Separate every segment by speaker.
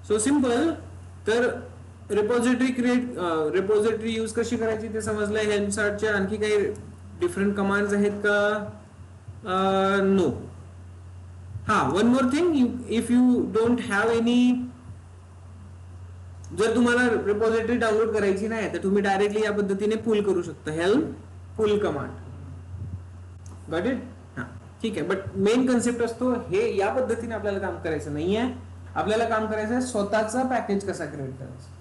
Speaker 1: So simple. तर repository use कशी करायची ते समजलंय. हेल्म चार्टच्या आणखी काही डिफरंट कमांड्स आहेत का? नो. हा, one more thing, if you don't have any, जर तुम्हाला रिपॉझिटरी डाउनलोड करायची नाही तर तुम्ही डायरेक्टली या पद्धतीने पुल करू शकता. Helm pull command. Got it? हा, ठीक आहे. बट मेन कन्सेप्ट असतो हे, या पद्धतीने आपल्याला काम करायचं नाहीये. आपल्याला काम करायचं आहे स्वतःचा पॅकेज कसा क्रिएट करायचा.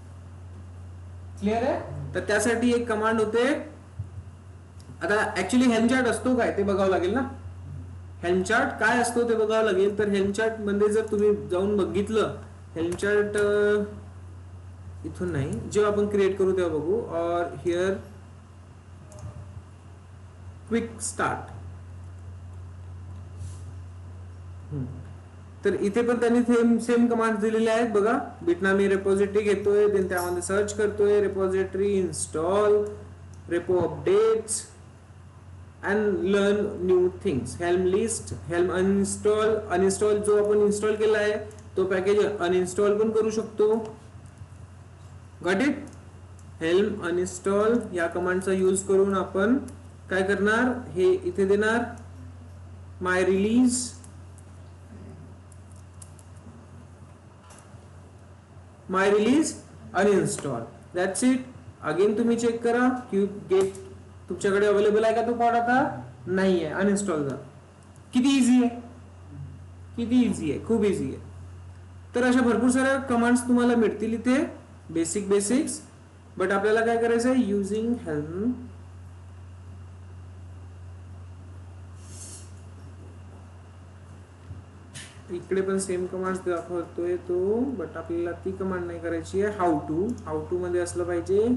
Speaker 1: क्लिअर आहे? तर त्यासाठी एक कमांड होते. आता ऍक्च्युली हेल्म चार्ट असतो काय ते बघावं लागेल ना. हेल्म चार्ट काय असतो ते बघावं लागेल. तर हेल्म चार्ट मध्ये जर तुम्ही जाऊन बघितलं, हेल्म चार्ट इथून नाही, जेव्हा आपण क्रिएट करू तेव्हा बघू. और हिअर क्विक स्टार्ट. तर इथे पण त्यांनी सेम कमांड दिलेले आहेत बघा. बिटनामी रिपॉझिटरी घेतोय, देन त्यामध्ये सर्च करतोय repository, install, repo updates and learn new things. Helm list, helm uninstall जो आपण इन्स्टॉल केला आहे तो पॅकेज अनइन्स्टॉल पण करू शकतो. Got it? हेल्म अनइन्स्टॉल या कमांडचा यूज करून आपण काय करणार, हे इथे देणार my release, my release uninstall. That's it. Again तुम्ही चेक करा की गेट तुमच्याकडे अवेलेबल आहे का तो पॉड. आता नाही आहे, अनइन्स्टॉल झाला. किती इझी आहे, किती इझी आहे, खूप इझी आहे. तर अशा भरपूर साऱ्या कमांड्स तुम्हाला मिळतील इथे, बेसिक्स. बट आपल्याला काय करायचं आहे, युजिंग हेल्म. इकडे पण सेम कमांड दाखवतोय तो, बट आपल्याला ती कमांड नाही करायची आहे. हाऊ टू मध्ये असलं पाहिजे.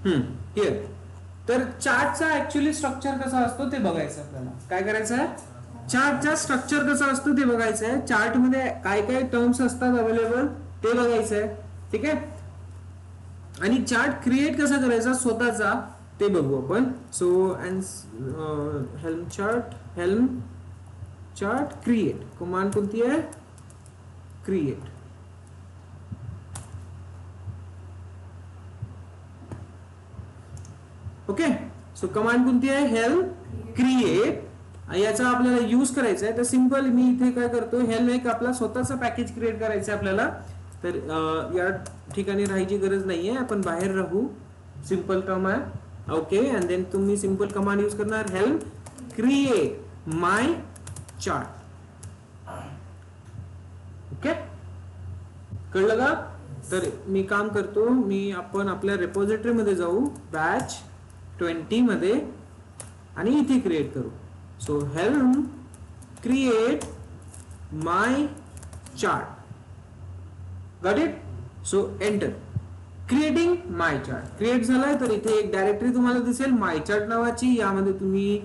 Speaker 1: हिअर. तर चार्टचा ऍक्च्युअली स्ट्रक्चर कसा असतो ते बघायचं आपल्याला. काय करायचं आहे, चार्टचा स्ट्रक्चर कसा असतो ते बघायचं आहे. चार्ट मध्ये काय काय टर्म्स असतात अवेलेबल ते बघायचं आहे. ठीक आहे. आणि चार्ट क्रिएट कसा करायचा स्वतःचा ते बघू आपण. So and helm chart create command कोणती आहे, क्रिएट. ओके. सो कमांड कोणती आहे, हेल्म क्रिएट. याचा आपल्याला यूज करायचा आहे. तर सिंपल मी इथे काय करतो, हेल्म एक आपला स्वतःचा पॅकेज क्रिएट करायचा आहे आपल्याला. तर या ठिकाणी राहायची गरज नाहीये, आपण बाहेर राहू. सिंपल टर्म आहे. ओके. अँड देन तुम्ही सिंपल कमांड यूज करणार, हेल्म क्रिएट माय चार्ट. ओके, कळलं का? तर मी काम करतो, आपण आपल्या रिपॉझिटरी मध्ये जाऊ, बॅच 20 मध्ये, आणि इथे क्रिएट करू. So helm create my chart. Got it? So enter. Creating my chart create झालाय. तर इथे एक डायरेक्टरी तुम्हाला दिसेल माय चार्ट नावाची. यामध्ये तुम्ही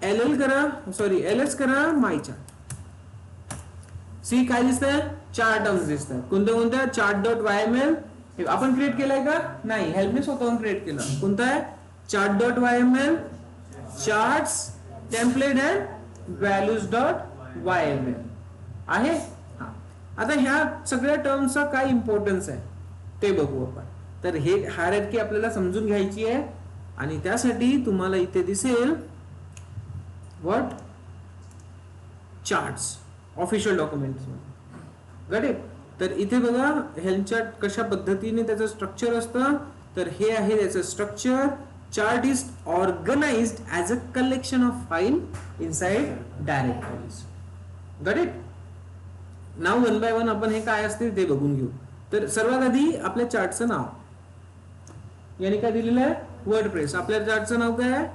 Speaker 1: एलएस करा माय चार्ट. सी काय दिसतंय, 4 टर्म्स दिसतात. कोणत्या चार्ट डॉट वायएमएल आपण क्रिएट केलाय का? नाही, हेल्पने स्वतःहून क्रिएट केला. कोणता आहे, chart dot YML, charts template and values dot YML आहे. आता ह्या सगळ्या टर्म्सचा काय इम्पॉर्टन्स आहे ते बघू आपण. तर हे हायरार्की आपल्याला समजून घ्यायची आहे, आणि त्यासाठी तुम्हाला इथे दिसेल what, charts official documents. Got it? तर इथे बघा हेल्म चार्ट कशा पद्धतीने त्याचं स्ट्रक्चर असतं. तर हे आहे त्याचं structure. Chart is organised as a collection of file inside directories. Got it? नाव वन बाय वन आपण हे काय असते ते बघून घेऊ. तर सर्वात आधी आपल्या चार्टचं नाव, याने काय दिलेलं आहे, वर्डप्रेस. आपल्या चार्टचं नाव काय आहे,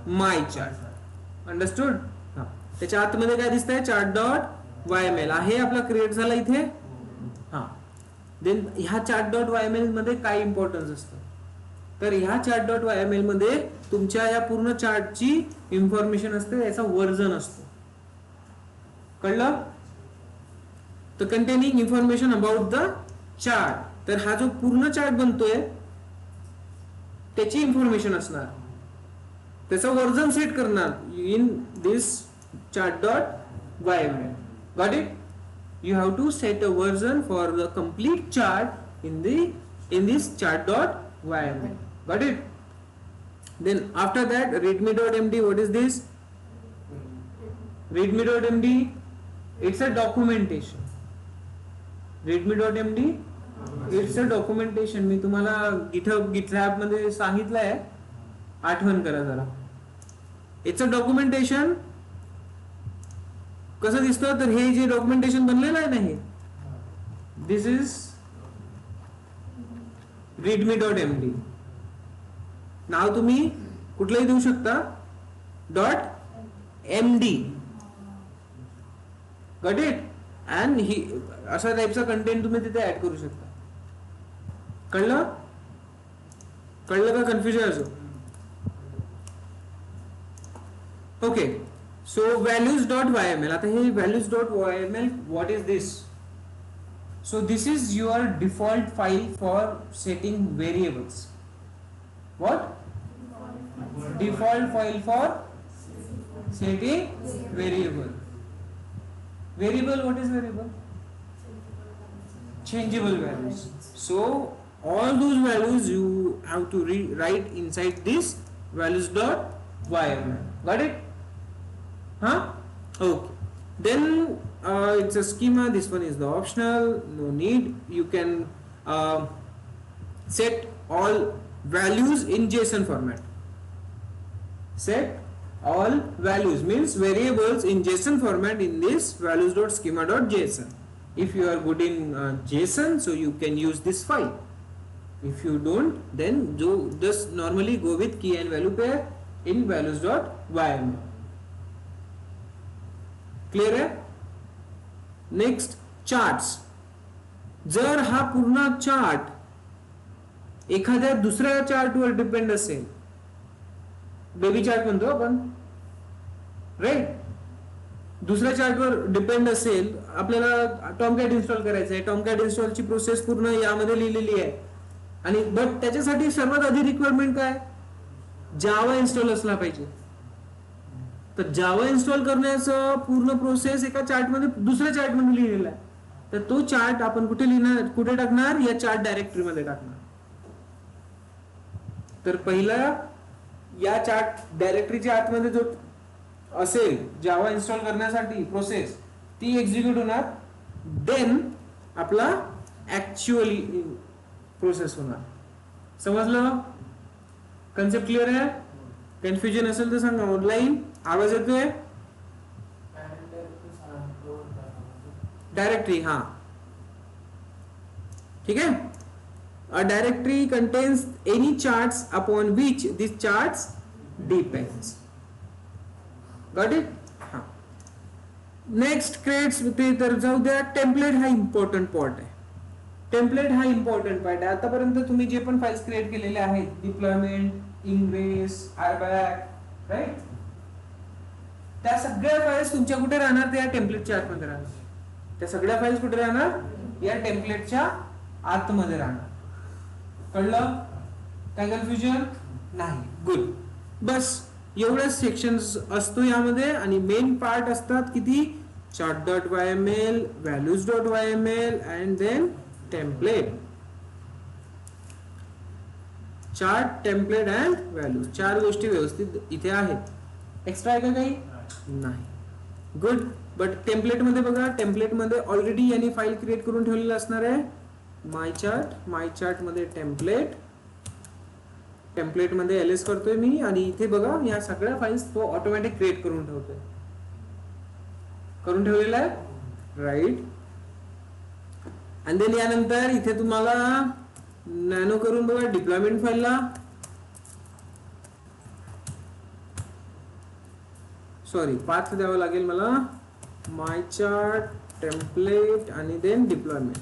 Speaker 1: माय चार्ट. अंडरस्टूड? त्याच्या आतमध्ये काय दिसतंय, चार्ट डॉट वायएमएल आहे आपला क्रिएट झाला इथे. देन ह्या चार्ट डॉट वायएमएल मध्ये काय इम्पॉर्टन्स असतं, तर ह्या चार्ट डॉट वायएमएल मध्ये तुमच्या या पूर्ण चार्टची इन्फॉर्मेशन असते, याचा वर्जन असतो. कळलं? तर containing information about the chart. तर हा जो पूर्ण चार्ट बनतोय त्याची इन्फॉर्मेशन असणार. त्याचं वर्जन सेट करणार in this chart.yml. Got it? You have to set a version for the complete chart in this chart.yml. Got it? Then after that, readme.md. What is this? readme.md, it's a documentation. readme.md, it's a documentation. मी तुम्हाला GitHub मध्ये सांगितलंय, आठवण करा जरा. It's a documentation. कसं दिसतं तर हे जे डॉक्युमेंटेशन बनलेलं आहे ना, हे दिस इज readme.md. नाव तुम्ही कुठलंही देऊ शकता, .md. Got it? And he अशा टाईपचा कंटेंट तुम्ही तिथे ऍड करू शकता. कळलं का? कन्फ्युजन असो? ओके. So values.yml. आता हे values.yml, what is this? So this is your default file for setting variables. What? Default file for setting variable. Variable, what is variable? Changeable values. So all those values you have to write inside this values.yml. Got it? Huh? Okay. Then it's a schema. This one is the optional. No need. You can set all values in JSON format. Set all values means variables in JSON format in this values.schema.json. If you are good in JSON, so you can use this file. If you don't, then just normally go with key and value pair in values.yml. Clear आहे? Next charts. जर हा पूर्ण chart एखाद्या दुसऱ्या चार्टवर depend असेल, baby chart म्हणतो आपण, राईट, दुसऱ्या चार्टवर डिपेंड असेल, आपल्याला टॉमकॅट इन्स्टॉल करायचं आहे, टॉमकॅट इन्स्टॉलची प्रोसेस पूर्ण यामध्ये लिहिलेली आहे, आणि बट त्याच्यासाठी सर्वात आधी रिक्वायरमेंट काय? जावा इन्स्टॉल असला पाहिजे. तर जावा इन्स्टॉल करण्याचं पूर्ण प्रोसेस एका चार्टमध्ये, दुसऱ्या चार्टमध्ये लिहिलेला आहे. तर तो चार्ट आपण कुठे लिहिणार, कुठे टाकणार? या चार्ट डायरेक्टरीमध्ये टाकणार. तर पहिला या चार्ट डायरेक्टरीच्या आतमध्ये जो असेल जावा इन्स्टॉल करण्यासाठी प्रोसेस, ती एक्झिक्यूट होणार. देन आपला ऍक्च्युअली प्रोसेस होणार. समजलं? कन्सेप्ट क्लिअर आहे? कन्फ्युजन असेल तर सांगा. ऑनलाईन आवाज येतोय? डायरेक्टरी, हा, ठीक आहे. A directory contains any charts upon which these charts depends. Got it? हा. नेक्स्ट क्रिएट्स, तर जाऊ द्या. टेम्पलेट हा इम्पॉर्टंट पार्ट आहे. टेम्पलेट हा इम्पॉर्टंट पार्ट आहे. आतापर्यंत तुम्ही जे पण फाइल्स क्रिएट केलेले आहेत, डिप्लॉयमेंट, इंग्रेस, आयबॅक, राईट, त्या सगळ्या फाइल्स तुमच्या कुठे राहणार? त्या टेम्पलेटच्या आतमध्ये राहणार. त्या सगळ्या फाइल्स कुठे राहणार? या टेम्पलेटच्या आतमध्ये राहणार. कळलं? काय कन्फ्युजन नाही? गुड. बस एवढेच सेक्शन्स असतो यामध्ये, आणि मेन पार्ट असतात किती? chart.yml, values.yml and then template. Chart, template and values, चार गोष्टी व्यवस्थित इथे आहेत. एक्स्ट्रा आहे का काही? नाही. गुड. बट टेम्पलेट मध्ये बघा, टेम्पलेट मध्ये ऑलरेडी यांनी फाईल क्रिएट करून ठेवलेलं असणार आहे. माय चार्ट मध्ये टेम्पलेट, टेम्पलेट मध्ये एलएस करतोय मी, आणि इथे बघा या सगळ्या फाइल्स तो ऑटोमॅटिक क्रिएट करून ठेवतोय, करून ठेवलेला आहे, राईट. आणि देन यानंतर इथे तुम्हाला नॅनो करून बघा डिप्लॉयमेंट फाईलला, सॉरी पाथ द्यावा लागेल मला, माय चार्ट, टेम्पलेट आणि देन डिप्लॉयमेंट.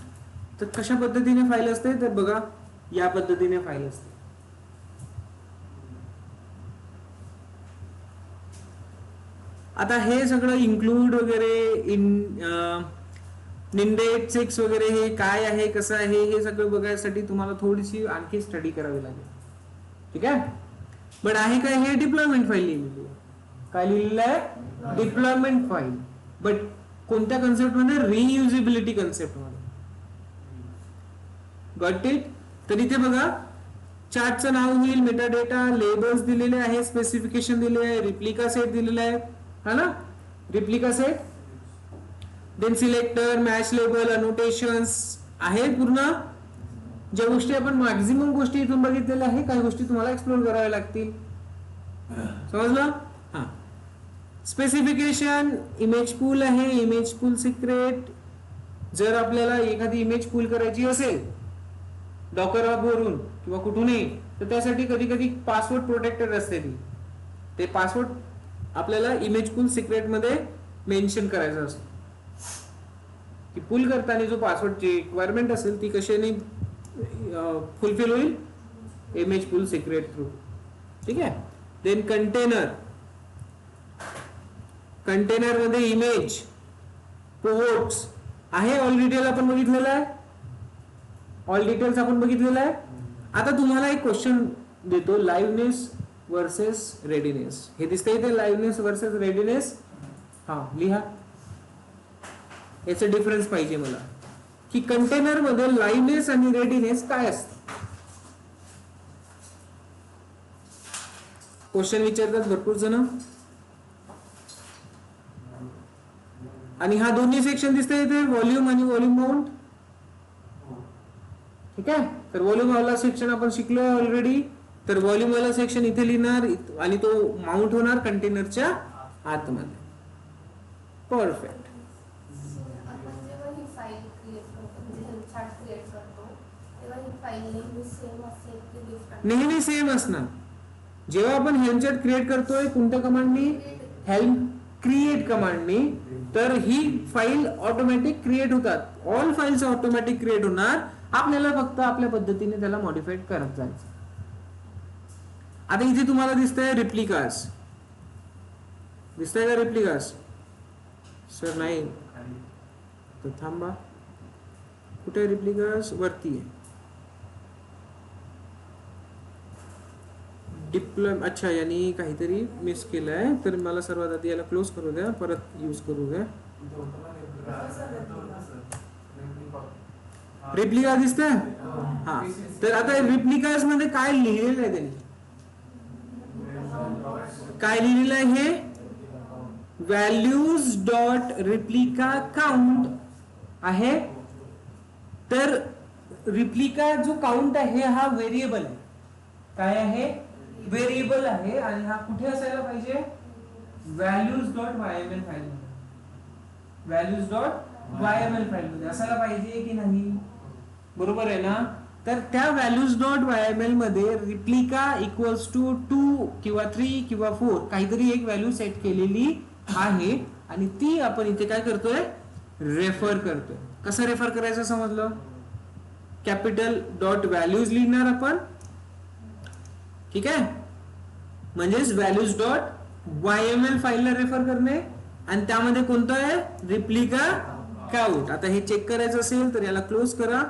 Speaker 1: तर कशा पद्धतीने फाईल असते तर बघा या पद्धतीने फाईल असते. आता हे सगळं इन्क्लूड वगैरे निंडेट 6 वगैरे हे काय आहे, कसं आहे, हे सगळं बघायसाठी तुम्हाला थोडीशी आणखी स्टडी करावी लागेल. ठीक आहे. बट आहे काय हे डिप्लॉयमेंट फाईल लिहिलेली आहे. काय लिहिलेलं आहे? Deployment file. बट कोणत्या कन्सेप्ट मध्ये? रियुजेबिलिटी कन्सेप्ट मध्ये. Got it? तर इथे बघा चार्टचं नाव होईल, मेटाडेटा, लेबल्स दिलेले आहे, स्पेसिफिकेशन दिले आहे, रिप्लिका सेट दिलेला आहे, हा ना, replica set, then selector, match label, annotations आहे पूर्ण. ज्या गोष्टी आपण मॅक्झिमम गोष्टी इथून बघितलेल्या आहे, काही गोष्टी तुम्हाला एक्सप्लोर कराव्या लागतील. समजलं? हा. स्पेसिफिकेशन, इमेज पूल आहे, इमेज पूल सिक्रेट. जर आपल्याला एखादी इमेज पूल करायची असेल डॉकर हब वरून किंवा कुठूनही, तर त्यासाठी कधी कधी पासवर्ड प्रोटेक्टेड असते ती. ते पासवर्ड आपल्याला इमेज पूल सिक्रेट मध्ये मेन्शन करायचं असतं की पूल करताना जो पासवर्डची रिक्वायरमेंट असेल ती कशाने फुलफिल होईल? इमेज पूल सिक्रेट थ्रू. ठीक आहे. देन कंटेनर, कंटेनर मध्ये इमेज पोर्ट्स आहे, ऑल डिटेल आपण बघितलेलं आहे, ऑल डिटेल्स आपण बघितलेलं आहे. आता तुम्हाला एक क्वेश्चन देतो, लाइव्हनेस वर्सेस रेडीनेस. हे दिसतंय इथे, लाइव्हनेस वर्सेस रेडीनेस. हा लिहा, याचा डिफरन्स पाहिजे मला की कंटेनर मध्ये लाइव्हनेस आणि रेडीनेस काय असतं. क्वेश्चन विचारतात भरपूर जण. आणि हा दोन्ही सेक्शन दिसतंय इथे, व्हॉल्यूम आणि व्हॉल्यूम माउंट. ठीक आहे. तर व्हॉल्यूम वाला सेक्शन आपण शिकलो ऑलरेडी. तर व्हॉल्यूम वाला सेक्शन इथे लिहिणार आणि तो माउंट होणार कंटेनरच्या आतमध्ये. परफेक्ट. नेहमी सेम असणार. जेव्हा आपण हेल्म चार्ट क्रिएट करतोय कोणत्या कमांडनी? हेल्म क्रिएट कमांडनी, तर ही फाईल ऑटोमॅटिक क्रिएट होतात. ऑल फाईल्स ऑटोमॅटिक क्रिएट होणार. आपल्याला फक्त आपल्या पद्धतीने त्याला मॉडिफाईड करत जायचं. आता इथे तुम्हाला दिसतंय रिप्लिकास. दिसतंय का रिप्लिकास? सर नाही, तर थांबा. कुठे रिप्लिकास? वरती आहे. डिप्लॉय, अच्छा, यांनी काहीतरी मिस केलंय. तर मला सर्वात आधी याला क्लोज करू द्या, परत यूज करू द्या. रिप्लिका दिसतंय? हा. तर आता रिप्लिकास मध्ये काय लिहिलेलं आहे त्यांनी? काय लिहिलेलं आहे हे? व्हॅल्यूज डॉट रिप्लिका काउंट आहे. तर रिप्लिका जो काउंट आहे हा व्हेरिएबल आहे. काय आहे? व्हेरिएबल आहे. आणि हा कुठे असायला पाहिजे? व्हॅल्यूज डॉट वायएमएल फाईल मध्ये. व्हॅल्यूज डॉट वायएमएल फाईल मध्ये असायला पाहिजे की नाही? बरोबर आहे ना? तर त्या व्हॅल्यूज डॉट वायएमएल मध्ये रिप्लिका इक्वल्स टू 2 किंवा 3 किंवा 4 काहीतरी एक व्हॅल्यू सेट केलेली आहे. आणि ती आपण इथे काय करतोय? रेफर करतोय. कसं रेफर करायचं समजलं? कॅपिटल डॉट व्हॅल्यूज लिहिणार आपण. ठीक आहे. म्हणजेच व्हॅल्यूज डॉट वायएमएल फाईलला रेफर करणे. आणि त्यामध्ये कोणतं आहे? Replica count. आता हे चेक करायचं असेल तर याला क्लोज करा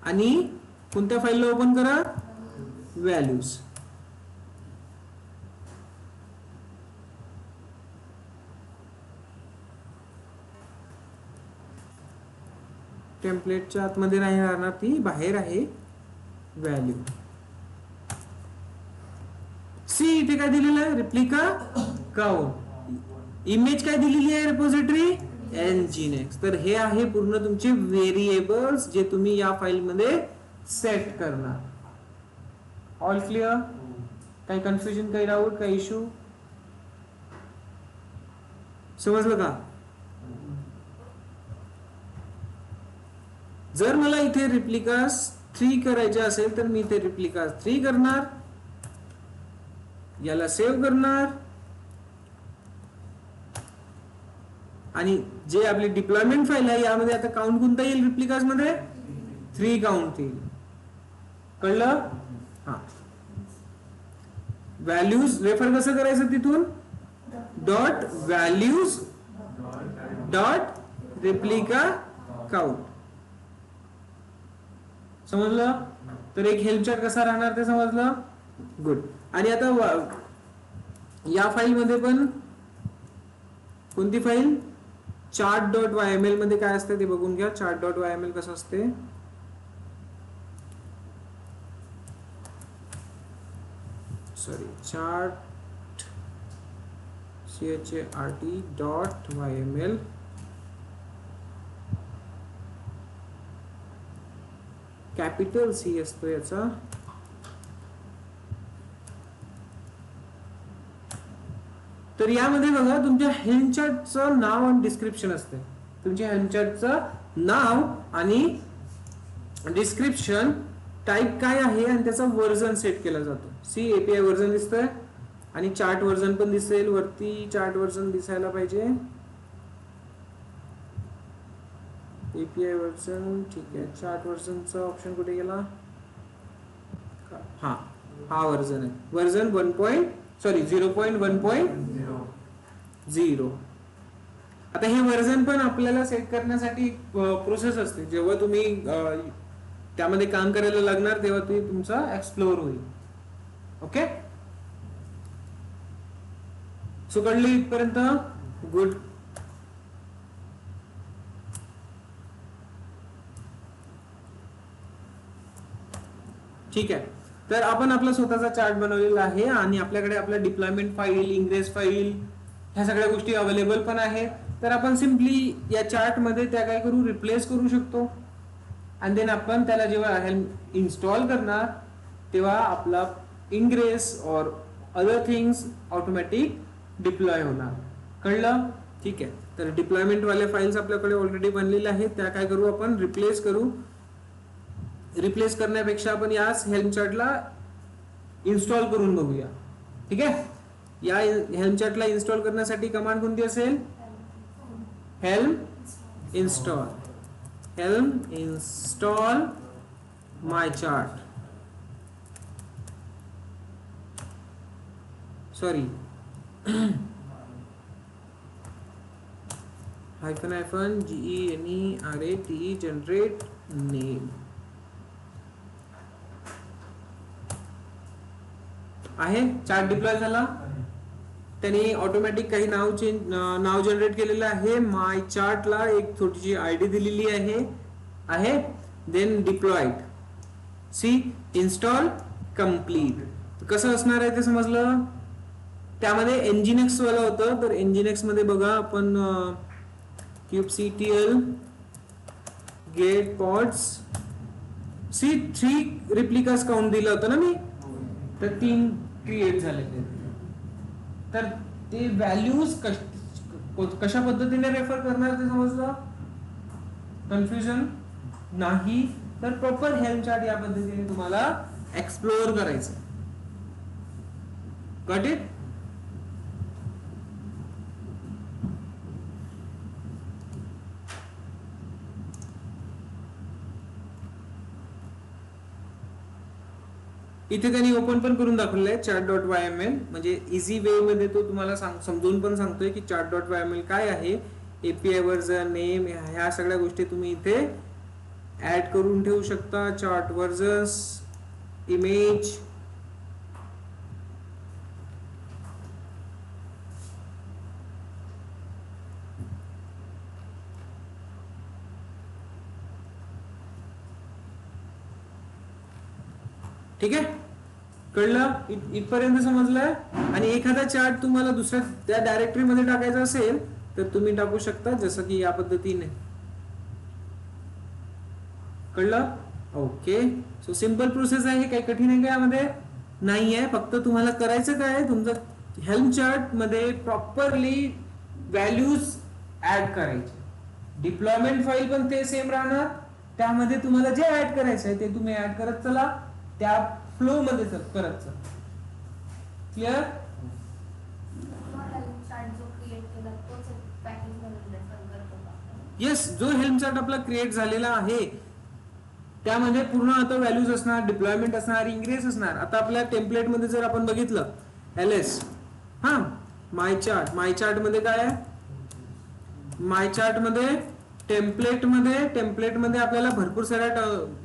Speaker 1: आणि कोणत्या फाईलला ओपन करा? व्हॅल्यूज. टेम्पलेटच्या आतमध्ये नाही राहणार, ती बाहेर आहे. Value see. इथे काय दिलेलं आहे? Replica count. इमेज काय दिलेली आहे? Repository nginx. तर हे आहे पूर्ण तुमचे व्हेरिएबल्स जे तुम्ही या फाईल मध्ये सेट करणार. All clear? काही कन्फ्युजन, काही डाऊट, काही इश्यू? समजलं का? जर मला इथे रिप्लिकास 3 करायचे असेल तर मी इथे रिप्लिकास 3 करणार, याला सेव्ह करणार आणि जे आपली डिप्लॉयमेंट फाईल आहे यामध्ये आता काउंट कोणता येईल? रिप्लिकास मध्ये 3 काउंट येईल. कळलं? हा. व्हॅल्यूज रेफर कसं करायचं? तिथून dot values dot replica count. समजलं? तर एक हेल्प चार्ट कसा राहणार ते समजलं? गुड. आणि आता या फाईल मध्ये पण कोणती फाईल? chart.yml मध्ये काय असते ते बघून घ्या. chart.yml कसं असते? सॉरी, chart.yml कॅपिटल सी असतो याचा. तर यामध्ये बघा तुमच्या हेल्म चार्टचं नाव आणि डिस्क्रिप्शन असते. तुमच्या हेल्म चार्टचं नाव आणि डिस्क्रिप्शन, टाईप काय आहे आणि त्याचा व्हर्जन सेट केला जातो. सी एपीआय व्हर्जन दिसतोय आणि चार्ट व्हर्जन पण दिसेल वरती. चार्ट व्हर्जन दिसायला पाहिजे. एपीआय व्हर्जन ठीक आहे. चार्ट व्हर्जनचा ऑप्शन कुठे गेला? हा व्हर्जन आहे. व्हर्जन 0.1.0. आता हे व्हर्जन पण आपल्याला सेट करण्यासाठी प्रोसेस असते. जेव्हा तुम्ही त्यामध्ये काम करायला लागणार तेव्हा ते तुमचा एक्सप्लोर होईल. ओके, सो कळली इथपर्यंत? गुड. ठीक आहे. तर आपण आपला स्वतःचा चार्ट बनवलेला आहे आणि आपल्याकडे आपला डिप्लॉयमेंट फाईल, इंग्रेस फाईल ह्या सगळ्या गोष्टी अवेलेबल पण आहेत. तर आपण सिम्पली या चार्ट मध्ये त्या काय करू? रिप्लेस करू शकतो. आणि देन आपण त्याला जेव्हा इन्स्टॉल करणार तेव्हा आपला इंग्रेस और अदर थिंग्स ऑटोमॅटिक डिप्लॉय होणार. कळलं? ठीक आहे. तर डिप्लॉयमेंट वाले फाईल्स आपल्याकडे ऑलरेडी बनलेल्या आहेत. त्या काय करू? आपण रिप्लेस करू. रिप्लेस करण्यापेक्षा आपण याच हेल्म चार्टला इन्स्टॉल करून बघूया. ठीक आहे. या हेल्म चार्टला इन्स्टॉल करण्यासाठी कमांड कोणती असेल? Helm install. Helm install my chart. Sorry, hyphen GENERATE generate name आहे. चार्ट डिप्लॉय झाला. त्यांनी ऑटोमॅटिक काही नाव जनरेट केलेलं आहे. माय चार्टला एक छोटीशी आयडी दिलेली आहे. Then deployed. See install complete. कसं असणार आहे ते समजलं? त्यामध्ये एनजीनेक्स वाला होतं. तर एनजीनेक्स मध्ये बघा आपण kubectl get pods see 3 replicas count दिलं होतं ना मी. तर 3 क्रिएट झाले. तर ते व्हॅल्यूज कशा पद्धतीने रेफर करणार ते समजलं? कन्फ्युजन नाही. तर प्रॉपर हेल्म चार्ट या पद्धतीने तुम्हाला एक्सप्लोर करायचं. Got it? इथे त्यांनी ओपन पण करून दाखवलेलं आहे chart.yml. म्हणजे इझी वे मध्ये तो तुम्हाला समजून पण सांगतोय की chart.yml काय आहे. एपीआय व्हर्जन, नेम, ह्या सगळ्या गोष्टी तुम्ही इथे ऍड करून ठेवू शकता. चार्ट व्हर्जन्स, इमेज, ठीक आहे. कळलं? इथपर्यंत समजलं? आणि एखादा चार्ट तुम्हाला दुसऱ्या त्या डायरेक्टरी मध्ये टाकायचा असेल तर तुम्ही टाकू शकता, जसं की या पद्धतीने. कळलं? ओके. सो सिंपल प्रोसेस आहे. काही कठीण आहे का यामध्ये? नाही आहे. फक्त तुम्हाला करायचं काय? तुमचं हेल्म चार्ट मध्ये प्रॉपरली व्हॅल्यूज ऍड करायचे. डिप्लॉयमेंट फाईल पण ते सेम राहणार. त्यामध्ये तुम्हाला जे ऍड करायचं आहे ते तुम्ही ऍड करत चला. त्या फ्लो मध्ये करत चला. क्लिअर? येस, जो हेल्म चार्ट आपला क्रिएट झालेला आहे त्यामध्ये पूर्ण आता व्हॅल्यूज असणार, डिप्लॉयमेंट असणार, इंग्रेस असणार. आता आपल्या टेम्पलेट मध्ये जर आपण बघितलं LS, हा माय चार्ट मध्ये काय आहे? माय चार्ट मध्ये टेम्पलेट मध्ये आपल्याला भरपूर साऱ्या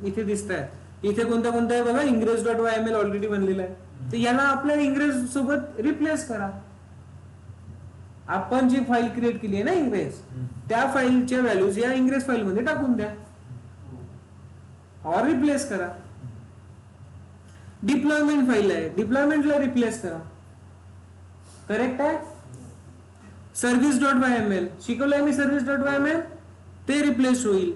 Speaker 1: इथे दिसत आहेत. इथे कोणत्या कोणत्या आहे बघा, ingress.yml ऑलरेडी बनलेला आहे, तर याला आपल्या इंग्रेस सोबत रिप्लेस करा. आपण जी फाईल क्रिएट केली आहे ना इंग्रेस, त्या फाईलच्या व्हॅल्यूज या इंग्रेस फाईल मध्ये टाकून द्या और रिप्लेस करा. डिप्लॉयमेंट फाईल आहे, डिप्लॉयमेंटला रिप्लेस करा. करेक्ट आहे. सर्व्हिस.yml शिकवलंय मी, सर्व्हिस.yml ते रिप्लेस होईल.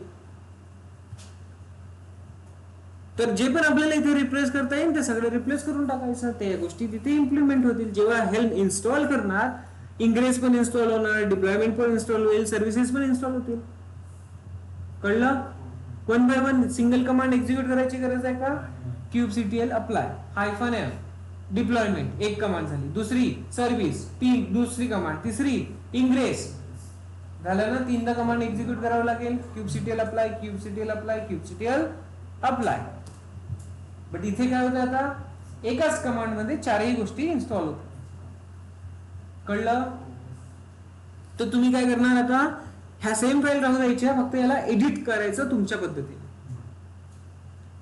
Speaker 1: तर जे पण आपल्याला इथे रिप्लेस करता येईल ते सगळं रिप्लेस करून टाकायचं. त्या गोष्टी तिथे इम्प्लिमेंट होतील. जेव्हा हेल्म इन्स्टॉल करणार, इंग्रेस पण इन्स्टॉल होणार, डिप्लॉयमेंट पण इन्स्टॉल होईल, सर्व्हिसेस पण इन्स्टॉल होतील. कळलं. One by one single command execute करायची गरज आहे का. kubectl अप्लाय -m डिप्लॉयमेंट एक कमांड झाली, दुसरी सर्व्हिस दुसरी कमांड, तिसरी इंग्रेस झालं ना. तीनदा कमांड एक्झिक्यूट करावं लागेल. kubectl apply, kubectl apply, kubectl apply. But इथे काय होतं, आता एकाच कमांड मध्ये चारही गोष्टी इन्स्टॉल होतात. कळलं. तर तुम्ही काय करणार, आता ह्या सेम फाईल राहू द्यायच्या, फक्त याला एडिट करायचं तुमच्या पद्धतीने.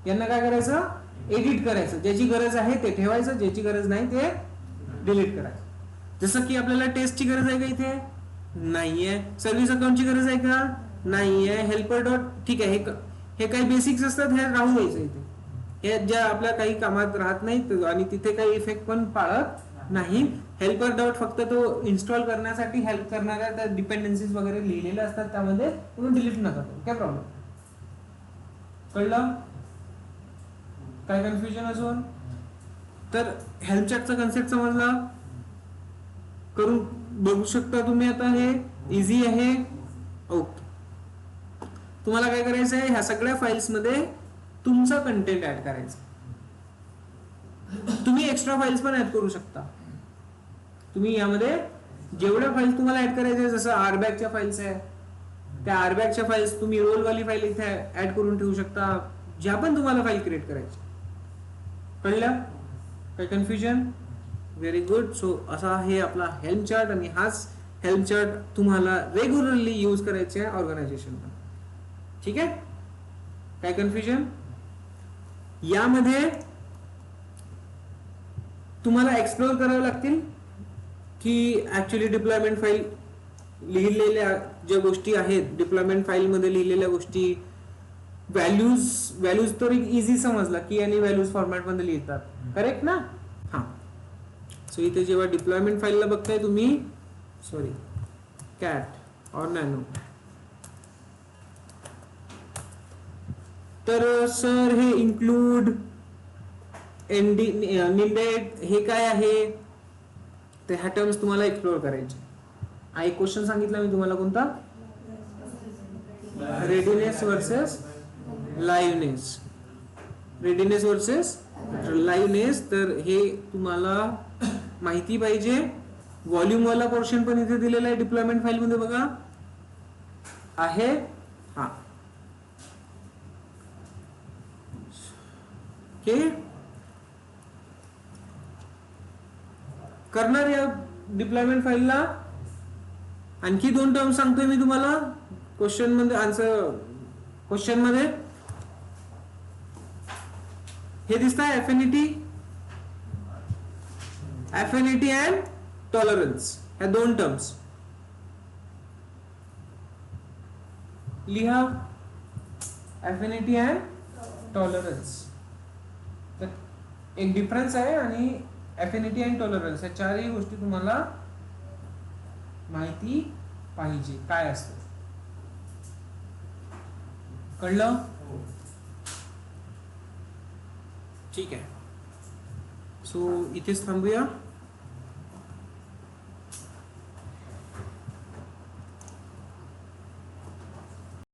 Speaker 1: यांना काय करायचं, एडिट करायचं. ज्याची गरज आहे ते ठेवायचं, ज्याची गरज नाही ते डिलीट करायचं. जसं की आपल्याला टेस्टची गरज आहे का इथे, नाहीये. सर्व्हिस अकाउंटची गरज आहे का, नाहीये. हेल्पर डॉट, ठीक आहे, हे काही बेसिक्स असतात, हे राहू द्यायचं इथे. हे ज्या आपल्या काही कामात राहत नाहीत आणि तिथे काही इफेक्ट पण पाळत नाही. हेल्पर डॉट फक्त तो इन्स्टॉल करण्यासाठी हेल्प करणाऱ्या त्या डिपेंडन्सीज वगैरे लिहिलेल्या असतात त्यामध्ये, तुम्ही डिलीट नका करू, काय प्रॉब्लेम. कळलं. काय कन्फ्युजन अजून. तर हेल्प चार्टचा कन्सेप्ट समजला, करून बघू शकता तुम्ही. आता हे इझी आहे. ओके. तुम्हाला काय करायचं आहे, ह्या सगळ्या फाईल्स मध्ये तुमचा कंटेंट ऍड करायचा. तुम्ही एक्स्ट्रा फाईल्स पण ऍड करू शकता. तुम्ही यामध्ये जेवढ्या फाईल्स तुम्हाला ऍड करायच्या, जसं आरबॅगच्या फाईल्स आहे, त्या आरबॅगच्या फाईल्स तुम्ही रोलवाली फाईल इथे ऍड करून ठेवू शकता, ज्या पण तुम्हाला फाईल क्रिएट करायची. कळलं. काही कन्फ्युजन. Very good. सो असा आहे आपला हेल्म चार्ट, आणि हाच हेल्म चार्ट तुम्हाला रेग्युलरली यूज करायचे आहे ऑर्गनायझेशन. ठीक आहे. काय कन्फ्युजन. यामध्ये तुम्हाला एक्सप्लोर करावे लागतील की ऍक्च्युली डिप्लॉयमेंट फाईल लिहिलेल्या ज्या गोष्टी आहेत, डिप्लॉयमेंट फाईल मध्ये लिहिलेल्या गोष्टी, व्हॅल्यूज तर इझी समजला की आणि व्हॅल्यूज फॉर्मॅट मध्ये लिहितात. करेक्ट ना. हा. सो इथे जेव्हा डिप्लॉयमेंट फाईलला बघताय तुम्ही, सॉरी, कॅट और नॅनो, तर सर हे इन्क्लूड निंडेड हे काय आहे, तर ह्या टर्म्स तुम्हाला एक्सप्लोर करायचे. एक क्वेश्चन सांगितला मी तुम्हाला, कोणता, रेडीनेस वर्सेस लाईव्हनेस. रेडीनेस वर्सेस लाईव्हनेस, तर हे तुम्हाला माहिती पाहिजे. व्हॉल्यूम वाला पोर्शन पण इथे दिलेला आहे डिप्लॉयमेंट फाईल मध्ये, बघा आहे. हा. ओके. करणार या डिप्लॉयमेंट फाईलला आणखी 2 टर्म सांगतोय मी तुम्हाला क्वेश्चन मध्ये, आन्सर क्वेश्चन मध्ये. हे दिसत आहे एफिनिटी अँड टॉलरन्स, ह्या 2 टर्म्स लिहा. एफिनिटी अँड टॉलरन्स, तर एक डिफरन्स आहे, आणि एफिनिटी अँड टॉलरन्स या चारही गोष्टी तुम्हाला माहिती पाहिजे काय असतं. कळलं. ठीक आहे. सो इथेच थांबूया.